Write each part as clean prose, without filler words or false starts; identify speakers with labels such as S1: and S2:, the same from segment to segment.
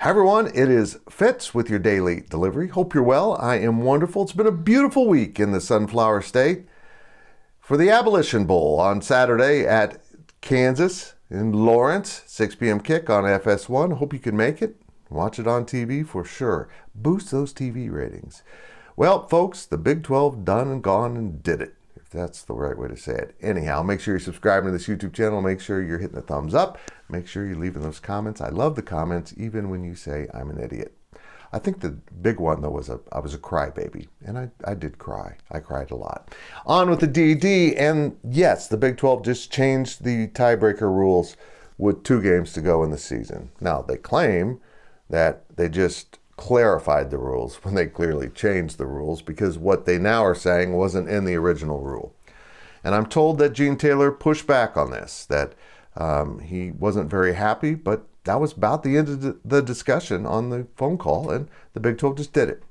S1: Hi everyone, it is Fitz with your daily delivery. Hope you're well. I am wonderful. It's been a beautiful week in the Sunflower State. For the Abolition Bowl on Saturday at Kansas in Lawrence, 6 p.m. kick on FS1. Hope you can make it. Watch it on TV for sure. Boost those TV ratings. Well, folks, the Big 12 done and gone and did it, if that's the right way to say it. Anyhow, make sure you're subscribing to this YouTube channel. Make sure you're hitting the thumbs up. Make sure you're leaving those comments. I love the comments, even when you say I'm an idiot. I think the big one, though, was I was a crybaby, and I did cry. I cried a lot. On with the DD, and yes, the Big 12 just changed the tiebreaker rules with 2 games to go in the season. Now, they claim that they just clarified the rules when they clearly changed the rules, because what they now are saying wasn't in the original rule. And I'm told that Gene Taylor pushed back on this, that he wasn't very happy, but that was about the end of the discussion on the phone call, and the Big 12 just did it.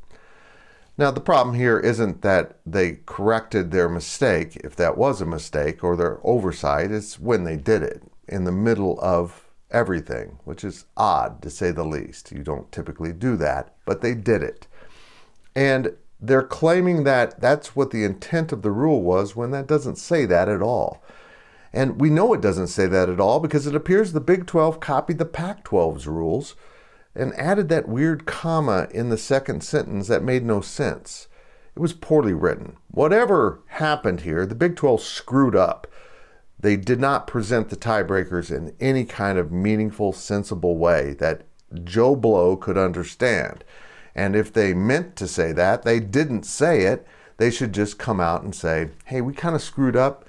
S1: Now, the problem here isn't that they corrected their mistake, if that was a mistake, or their oversight. It's when they did it, in the middle of everything, which is odd to say the least. You don't typically do that, but they did it. And they're claiming that that's what the intent of the rule was, when that doesn't say that at all. And we know it doesn't say that at all because it appears the Big 12 copied the Pac-12's rules and added that weird comma in the second sentence that made no sense. It was poorly written. Whatever happened here, the Big 12 screwed up. They did not present the tiebreakers in any kind of meaningful, sensible way that Joe Blow could understand. And if they meant to say that, they didn't say it. They should just come out and say, hey, we kind of screwed up.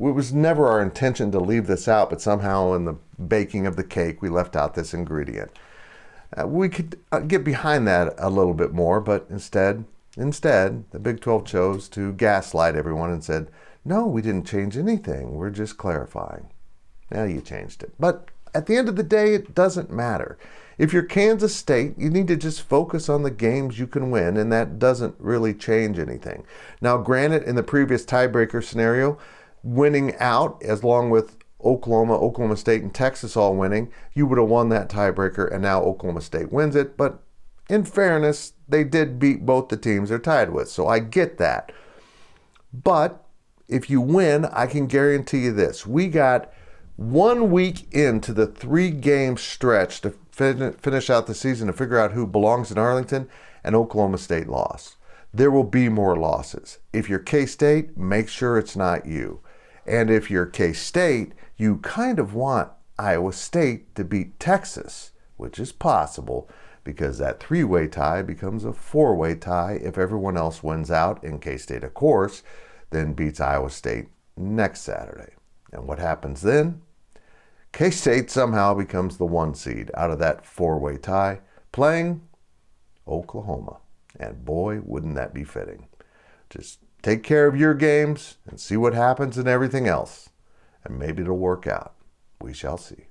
S1: It was never our intention to leave this out, but somehow in the baking of the cake, we left out this ingredient. We could get behind that a little bit more, but instead, the Big 12 chose to gaslight everyone and said, no, we didn't change anything. We're just clarifying. Now you changed it. But at the end of the day, it doesn't matter. If you're Kansas State, you need to just focus on the games you can win, and that doesn't really change anything. Now, granted, in the previous tiebreaker scenario, winning out, as long with Oklahoma State, and Texas all winning, you would have won that tiebreaker, and now Oklahoma State wins it. But in fairness, they did beat both the teams they're tied with, so I get that. But if you win, I can guarantee you this. We got 1 week into the 3-game stretch to finish out the season to figure out who belongs in Arlington, and Oklahoma State lost. There will be more losses. If you're K-State, make sure it's not you. And if you're K-State, you kind of want Iowa State to beat Texas, which is possible because that 3-way tie becomes a 4-way tie if everyone else wins out, and K-State, of course, then beats Iowa State next Saturday. And what happens then? K-State somehow becomes the 1 seed out of that 4-way tie, playing Oklahoma. And boy, wouldn't that be fitting. Just take care of your games and see what happens in everything else. And maybe it'll work out. We shall see.